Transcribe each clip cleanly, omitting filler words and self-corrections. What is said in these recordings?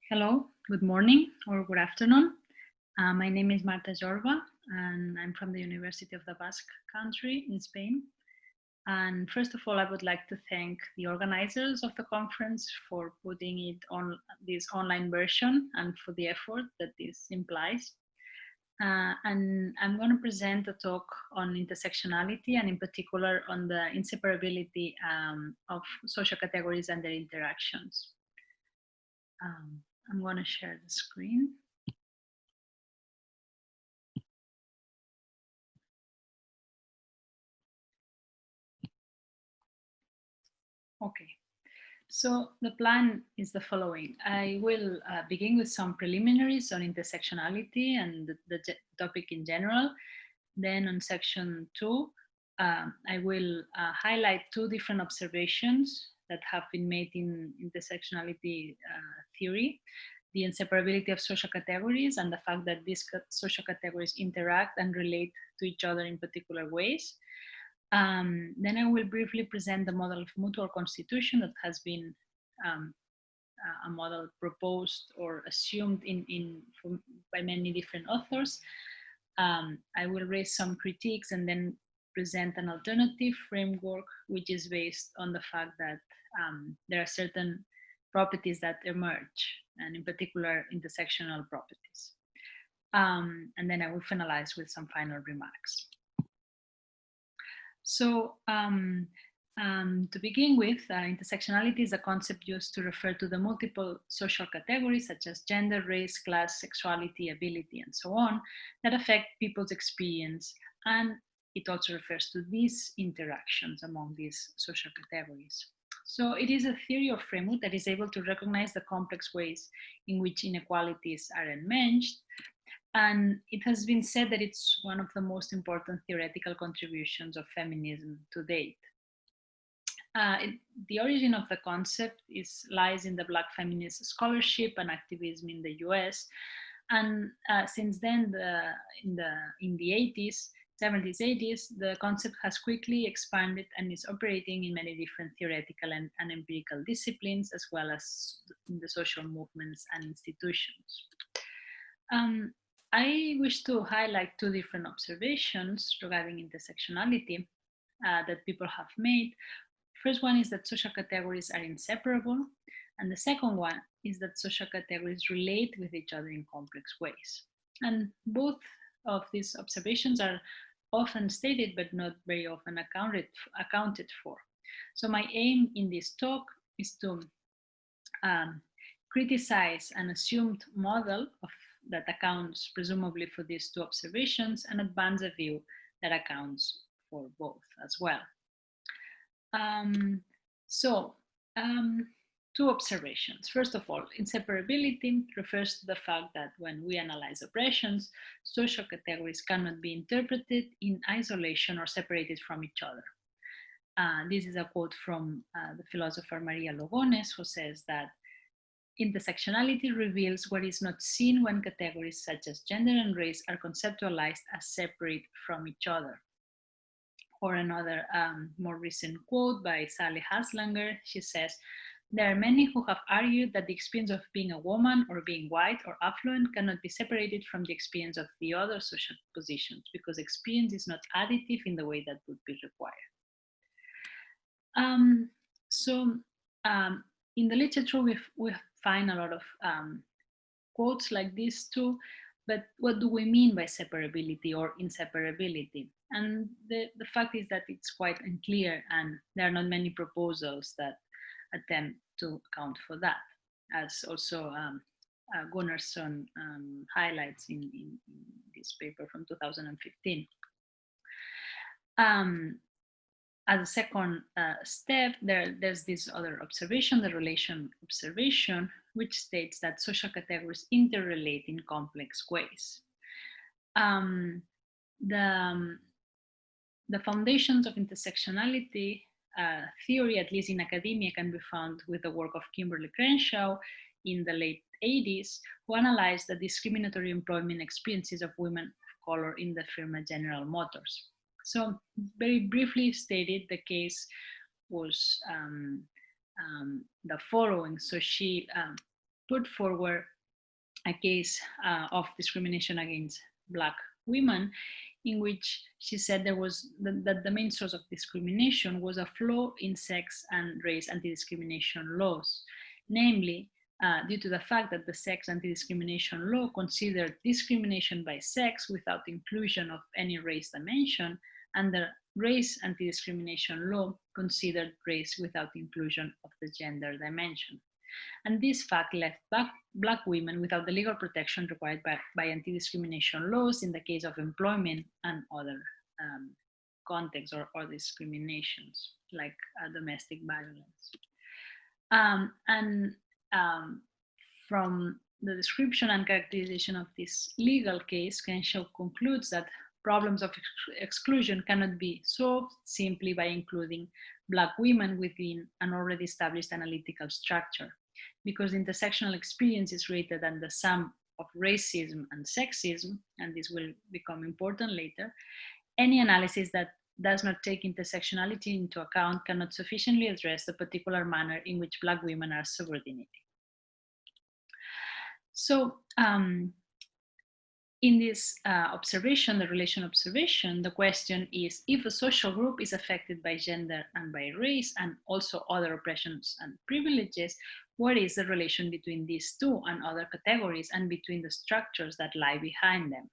Hello, good morning or good afternoon. My name is Marta Jorba and I'm from the University of the Basque Country in Spain. And first of all, I would like to thank the organizers of the conference for putting it on this online version and for the effort that this implies. And I'm going to present a talk on intersectionality and in particular on the inseparability of social categories and their interactions. I'm going to share the screen. Okay, so the plan is the following. I will begin with some preliminaries on intersectionality and the topic in general. Then on section 2, I will highlight two different observations that have been made in intersectionality theory: the inseparability of social categories and the fact that these social categories interact and relate to each other in particular ways. Then I will briefly present the model of mutual constitution that has been a model proposed or assumed by many different authors. I will raise some critiques and then present an alternative framework, which is based on the fact that there are certain properties that emerge, and in particular, intersectional properties. And then I will finalize with some final remarks. So to begin with, intersectionality is a concept used to refer to the multiple social categories such as gender, race, class, sexuality, ability, and so on that affect people's experience. And it also refers to these interactions among these social categories. So it is a theory or framework that is able to recognize the complex ways in which inequalities are enmeshed. And it has been said that it's one of the most important theoretical contributions of feminism to date. The origin of the concept lies in the Black feminist scholarship and activism in the US. And since then, in the 80s, 70s, 80s, the concept has quickly expanded and is operating in many different theoretical and empirical disciplines, as well as in the social movements and institutions. I wish to highlight two different observations regarding intersectionality that people have made. First one is that social categories are inseparable, and the second one is that social categories relate with each other in complex ways. And both of these observations are often stated but not very often accounted for. So my aim in this talk is to criticize an assumed model that accounts presumably for these two observations and advance a view that accounts for both as well. Two observations. First of all, inseparability refers to the fact that when we analyze oppressions, social categories cannot be interpreted in isolation or separated from each other. This is a quote from the philosopher Maria Lugones, who says that intersectionality reveals what is not seen when categories such as gender and race are conceptualized as separate from each other. Or another more recent quote by Sally Haslanger, she says, there are many who have argued that the experience of being a woman or being white or affluent cannot be separated from the experience of the other social positions because experience is not additive in the way that would be required. In the literature, we find a lot of quotes like this too, but what do we mean by separability or inseparability? And the fact is that it's quite unclear, and there are not many proposals that attempt to account for that, as also Gunnarsson highlights in this paper from 2015. As a second step, there's this other observation, the relation observation, which states that social categories interrelate in complex ways. The foundations of intersectionality theory, at least in academia, can be found with the work of Kimberly Crenshaw in the late 80s, who analyzed the discriminatory employment experiences of women of color in the firma General Motors. So very briefly stated, the case was the following. So she put forward a case of discrimination against Black women, in which she said that the main source of discrimination was a flaw in sex and race anti-discrimination laws, namely due to the fact that the sex anti-discrimination law considered discrimination by sex without inclusion of any race dimension, and the race anti-discrimination law considered race without inclusion of the gender dimension. And this fact left Black women without the legal protection required by anti-discrimination laws in the case of employment and other contexts or discriminations, like domestic violence. And from the description and characterization of this legal case, Kenshaw concludes that problems of exclusion cannot be solved simply by including Black women within an already established analytical structure, because intersectional experience is greater than the sum of racism and sexism, and this will become important later. Any analysis that does not take intersectionality into account cannot sufficiently address the particular manner in which Black women are subordinated. So in this observation, the relation observation, the question is, if a social group is affected by gender and by race and also other oppressions and privileges, what is the relation between these two and other categories and between the structures that lie behind them?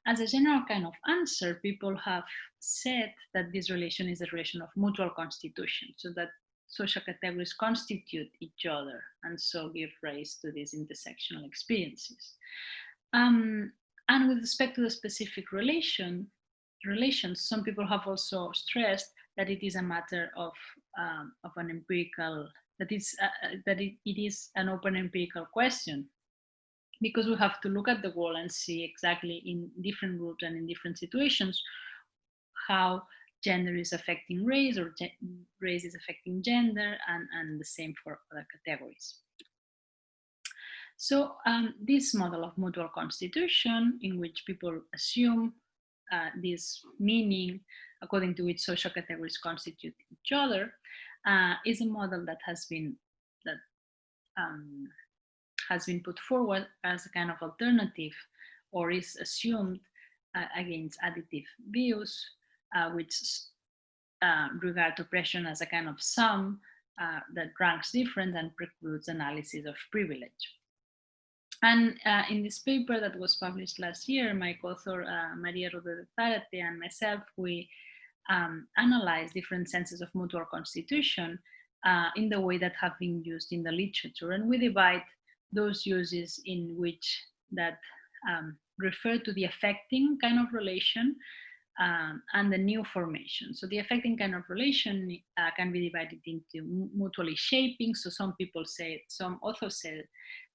As a general kind of answer, people have said that this relation is a relation of mutual constitution, so that social categories constitute each other and so give rise to these intersectional experiences. And with respect to the specific relations, some people have also stressed that it is a matter of an empirical, that it is an open empirical question, because we have to look at the world and see exactly in different groups and in different situations how gender is affecting race or race is affecting gender, and the same for other categories. So this model of mutual constitution, in which people assume this meaning according to which social categories constitute each other, is a model that has been put forward as a kind of alternative, or is assumed against additive views, which regard oppression as a kind of sum that ranks different and precludes analysis of privilege. And in this paper that was published last year, my co-author Maria Rodríguez and myself, we analyzed different senses of mutual constitution in the way that have been used in the literature. And we divide those uses in which that refer to the affecting kind of relation and the new formation. So the affecting kind of relation can be divided into mutually shaping. So some authors say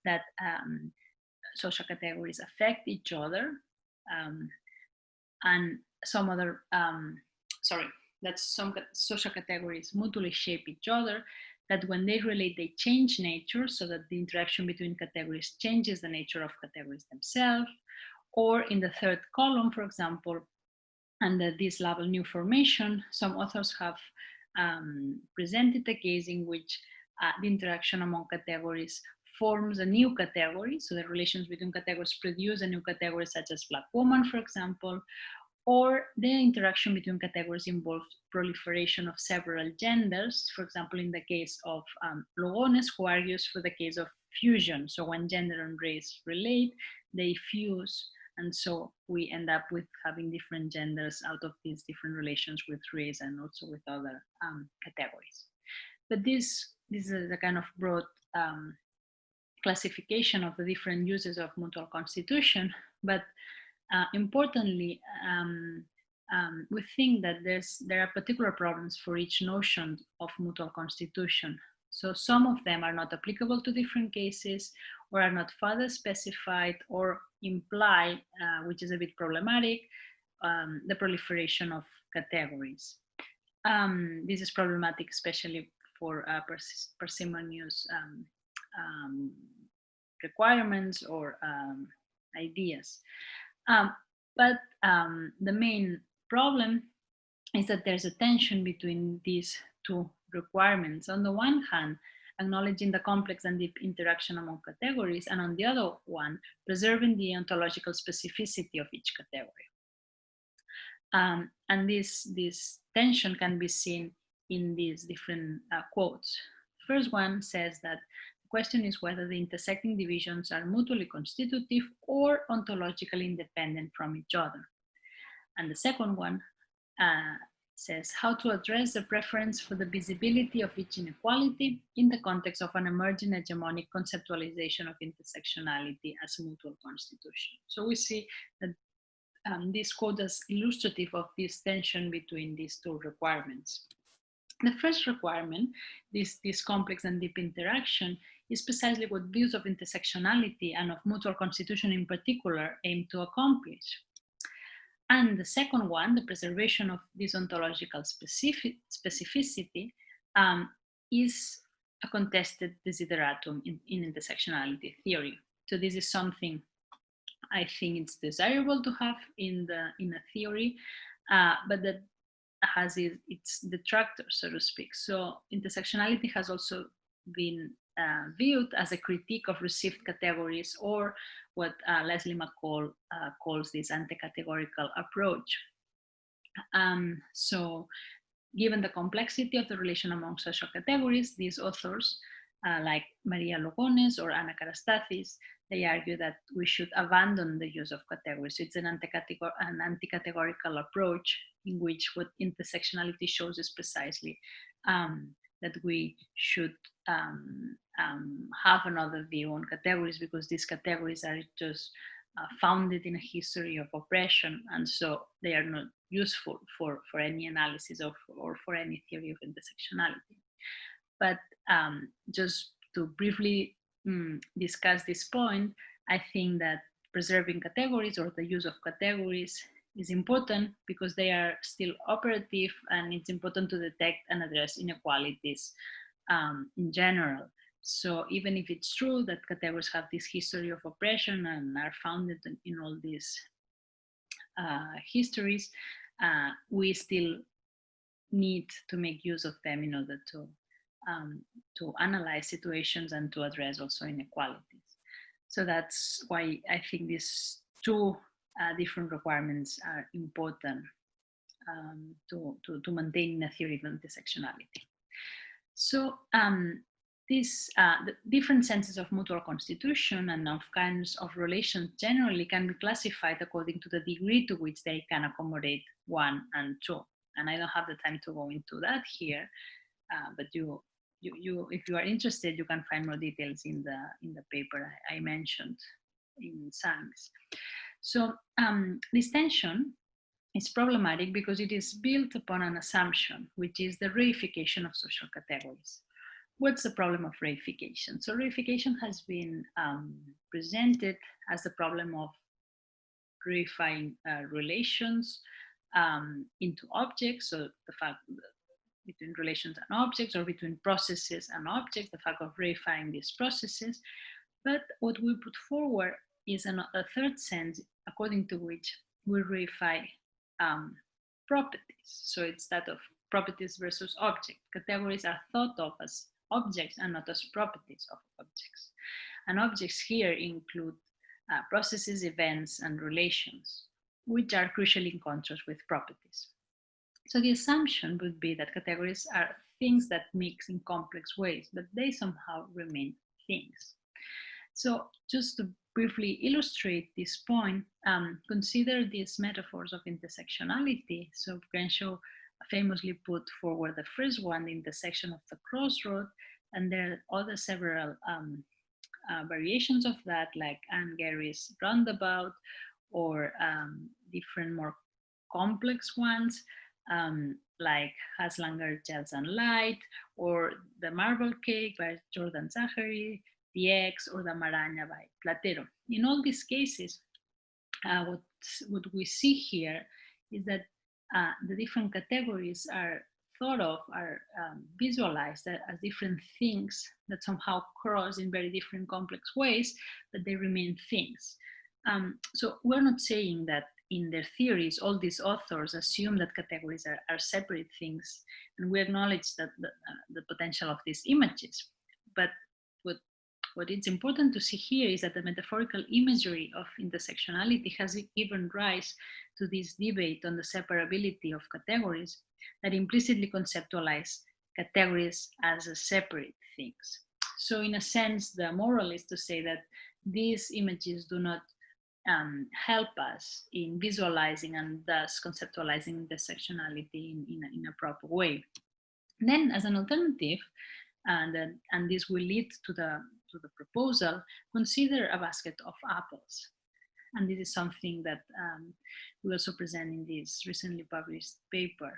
that social categories affect each other, and some other, that some social categories mutually shape each other, that when they relate, they change nature, so that the interaction between categories changes the nature of categories themselves. Or in the third column, for example, under this label new formation, some authors have presented a case in which the interaction among categories forms a new category. So the relations between categories produce a new category, such as Black woman, for example, or the interaction between categories involves proliferation of several genders. For example, in the case of Lugones, who argues for the case of fusion. So when gender and race relate, they fuse. And so we end up with having different genders out of these different relations with race and also with other categories. But this is a kind of broad classification of the different uses of mutual constitution. But importantly, we think that there are particular problems for each notion of mutual constitution. So some of them are not applicable to different cases, or are not further specified, or imply, which is a bit problematic, the proliferation of categories. This is problematic, especially for parsimonious requirements or ideas. But the main problem is that there's a tension between these two requirements. On the one hand, acknowledging the complex and deep interaction among categories, and on the other one, preserving the ontological specificity of each category. And this tension can be seen in these different quotes. The first one says that the question is whether the intersecting divisions are mutually constitutive or ontologically independent from each other. And the second one says how to address the preference for the visibility of each inequality in the context of an emerging hegemonic conceptualization of intersectionality as mutual constitution. So we see that this quote is illustrative of this tension between these two requirements. The first requirement, this complex and deep interaction, is precisely what views of intersectionality and of mutual constitution in particular aim to accomplish. And the second one, the preservation of this ontological specificity, is a contested desideratum in intersectionality theory. So this is something I think it's desirable to have in a theory, but that has its detractors, so to speak. So intersectionality has also been viewed as a critique of received categories, or what Leslie McCall calls this anti-categorical approach. So given the complexity of the relation among social categories, these authors, like Maria Logones or Anna Karastathis, they argue that we should abandon the use of categories. So it's an anti-categorical approach in which what intersectionality shows is precisely that we should have another view on categories, because these categories are just founded in a history of oppression, and so they are not useful for any analysis or for any theory of intersectionality. But just to briefly discuss this point, I think that preserving categories or the use of categories is important because they are still operative, and it's important to detect and address inequalities in general. So even if it's true that categories have this history of oppression and are founded in all these histories, we still need to make use of them in order to analyze situations and to address also inequalities. So that's why I think these two different requirements are important to maintain a theory of intersectionality. So these the different senses of mutual constitution and of kinds of relations generally can be classified according to the degree to which they can accommodate one and two. And I don't have the time to go into that here, but if you are interested, you can find more details in the paper I mentioned in Sangs. So this tension is problematic because it is built upon an assumption, which is the reification of social categories. What's the problem of reification? So reification has been presented as the problem of reifying relations into objects. So the fact between relations and objects, or between processes and objects, the fact of reifying these processes. But what we put forward is a third sense, according to which we reify properties. So it's that of properties versus objects. Categories are thought of as objects and not as properties of objects. And objects here include processes, events, and relations, which are crucially in contrast with properties. So the assumption would be that categories are things that mix in complex ways, but they somehow remain things. So just to briefly illustrate this point, consider these metaphors of intersectionality. So Crenshaw famously put forward the first one, the intersection of the crossroad, and there are other several variations of that, like Anne Gary's roundabout, or different more complex ones, like Haslanger, Gels and Light, or the Marble Cake by Jordan Zachary, the X, or the Maraña by Platero. In all these cases, what we see here is that the different categories are thought of, are visualized as different things that somehow cross in very different complex ways, but they remain things. So we're not saying that in their theories, all these authors assume that categories are separate things, and we acknowledge that the potential of these images. But what is important to see here is that the metaphorical imagery of intersectionality has given rise to this debate on the separability of categories that implicitly conceptualize categories as separate things. So in a sense, the moral is to say that these images do not help us in visualizing and thus conceptualizing intersectionality in a proper way. Then, as an alternative, and this will lead to the proposal, consider a basket of apples. And this is something that we also present in this recently published paper.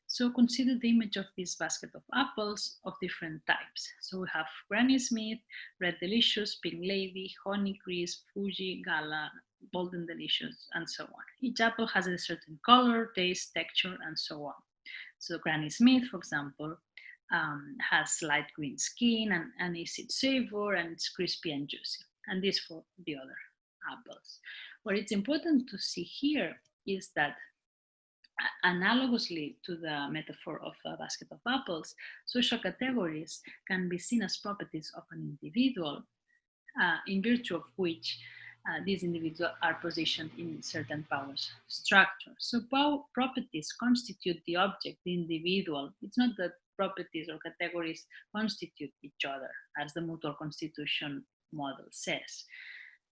So consider the image of this basket of apples of different types. So we have Granny Smith, Red Delicious, Pink Lady, Honey Crisp, Fuji, Gala, Bold and Delicious, and so on. Each apple has a certain color, taste, texture, and so on. So Granny Smith, for example, has light green skin and acid savor, and it's crispy and juicy. And this for the other apples. What it's important to see here is that analogously to the metaphor of a basket of apples, social categories can be seen as properties of an individual, in virtue of which these individuals are positioned in certain power structures. So properties constitute the object, the individual. It's not that properties or categories constitute each other, as the mutual constitution model says.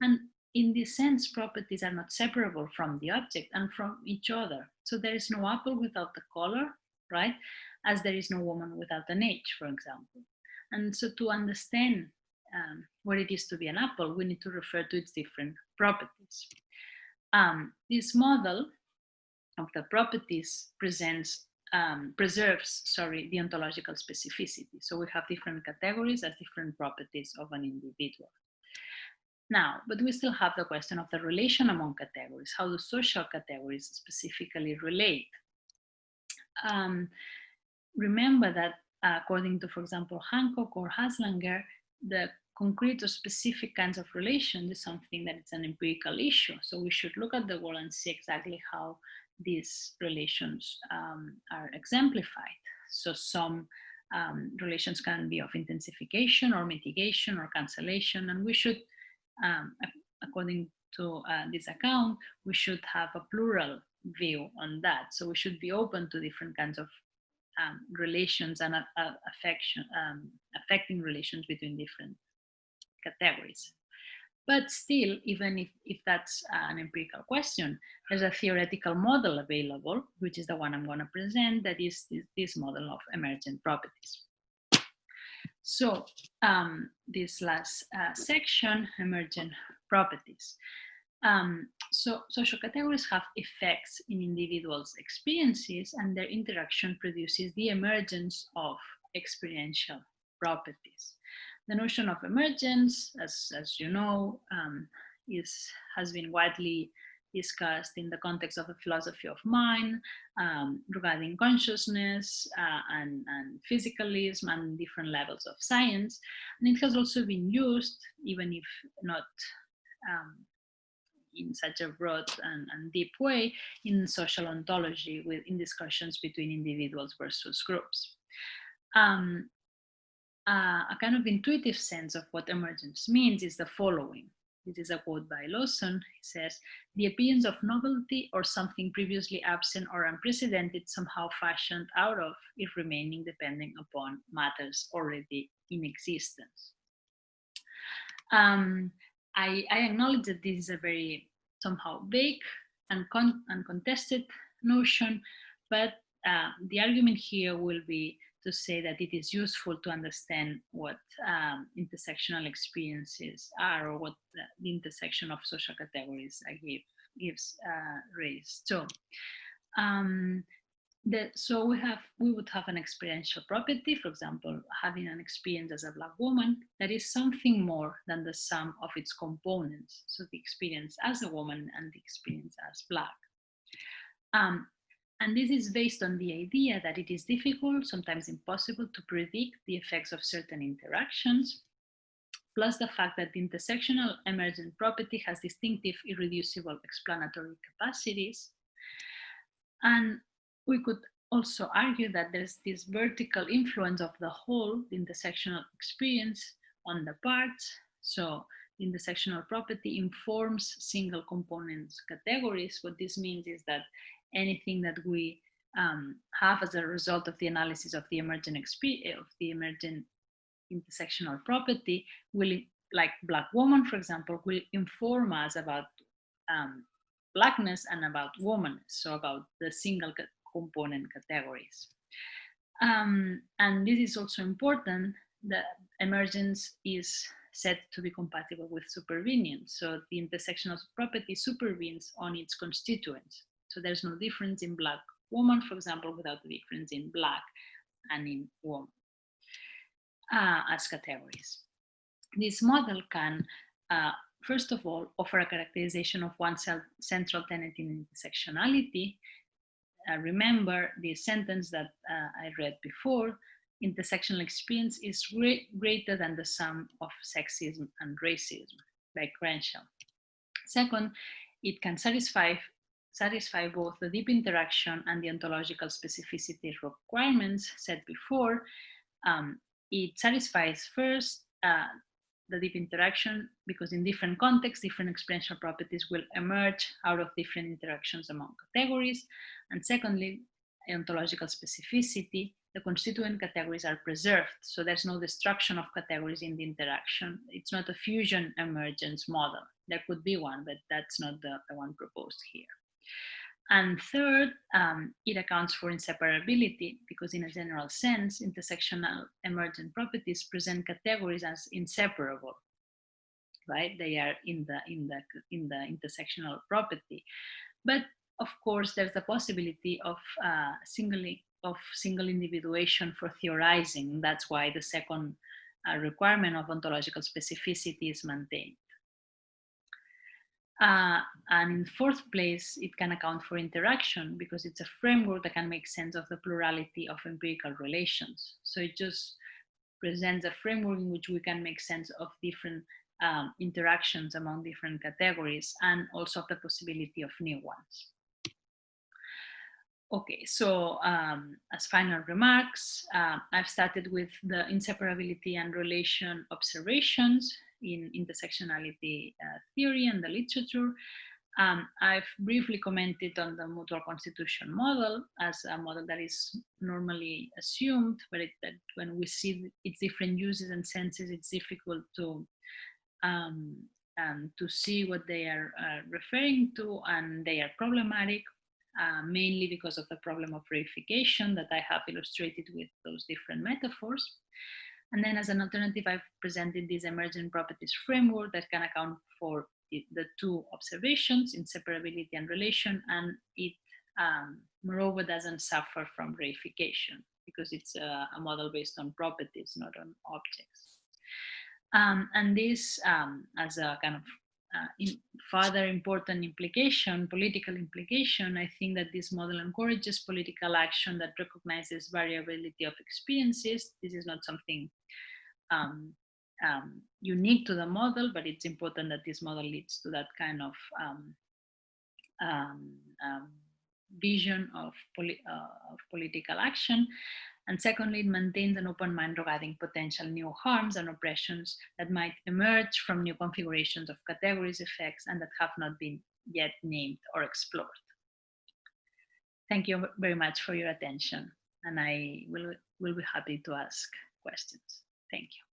And in this sense, properties are not separable from the object and from each other. So there is no apple without the color, right? As there is no woman without an age, for example. And so to understand what it is to be an apple, we need to refer to its different properties. This model of the properties preserves the ontological specificity. So we have different categories as different properties of an individual. Now, but we still have the question of the relation among categories. How do social categories specifically relate? Remember that according to, for example, Hancock or Haslanger, the concrete or specific kinds of relations is something that it's an empirical issue. So we should look at the world and see exactly how these relations are exemplified. So some relations can be of intensification or mitigation or cancellation, and we should, according to this account, we should have a plural view on that. So we should be open to different kinds of relations and affecting relations between different categories. But still, even if that's an empirical question, there's a theoretical model available, which is the one I'm going to present, that is this model of emergent properties. So this last section, emergent properties. So social categories have effects in individuals' experiences, and their interaction produces the emergence of experiential properties. The notion of emergence, as you know, has been widely discussed in the context of the philosophy of mind, regarding consciousness and physicalism and different levels of science. And it has also been used, even if not in such a broad and deep way, in social ontology, in discussions between individuals versus groups. A kind of intuitive sense of what emergence means is the following. This is a quote by Lawson. He says, "The appearance of novelty or something previously absent or unprecedented somehow fashioned out of it remaining depending upon matters already in existence." I acknowledge that this is a very somehow vague and uncontested notion, but the argument here will be to say that it is useful to understand what intersectional experiences are, or what the intersection of social categories gives rise to. So we would have an experiential property, for example, having an experience as a Black woman, that is something more than the sum of its components. So the experience as a woman and the experience as Black. And this is based on the idea that it is difficult, sometimes impossible, to predict the effects of certain interactions, plus the fact that the intersectional emergent property has distinctive, irreducible explanatory capacities. And we could also argue that there's this vertical influence of the whole, the intersectional experience, on the parts. So the intersectional property informs single components categories. What this means is that anything that we have as a result of the analysis of the emergent experience, of the emergent intersectional property, will, like black woman, for example, will inform us about blackness and about womanness, so about the single component categories. And this is also important, that emergence is said to be compatible with supervenience. So the intersectional property supervenes on its constituents. So there's no difference in black woman, for example, without the difference in black and in woman as categories. This model can, first of all, offer a characterization of one central tenet in intersectionality. Remember the sentence that I read before: intersectional experience is greater than the sum of sexism and racism, by Crenshaw. Second, it can satisfy both the deep interaction and the ontological specificity requirements set before. It satisfies first the deep interaction, because in different contexts, different experiential properties will emerge out of different interactions among categories. And secondly, ontological specificity, the constituent categories are preserved, so there's no destruction of categories in the interaction. It's not a fusion emergence model. There could be one, but that's not the one proposed here. And third, it accounts for inseparability, because in a general sense, intersectional emergent properties present categories as inseparable, right? They are in the intersectional property. But of course, there's the possibility of single individuation for theorizing. That's why the second requirement of ontological specificity is maintained. And in fourth place, it can account for interaction, because it's a framework that can make sense of the plurality of empirical relations. So it just presents a framework in which we can make sense of different interactions among different categories, and also of the possibility of new ones. Okay, so as final remarks, I've started with the inseparability and relation observations in intersectionality theory and the literature. I've briefly commented on the mutual constitution model as a model that is normally assumed, but that when we see its different uses and senses, it's difficult to see what they are referring to, and they are problematic. Mainly because of the problem of reification that I have illustrated with those different metaphors. And then as an alternative, I've presented this emergent properties framework that can account for the two observations, inseparability and relation, and it moreover doesn't suffer from reification, because it's a model based on properties, not on objects. And this, as a kind of further important implication, political implication, I think that this model encourages political action that recognizes variability of experiences. This is not something unique to the model, but it's important that this model leads to that kind of vision of political action. And secondly, it maintains an open mind regarding potential new harms and oppressions that might emerge from new configurations of categories, effects, and that have not been yet named or explored. Thank you very much for your attention, and I will be happy to ask questions. Thank you.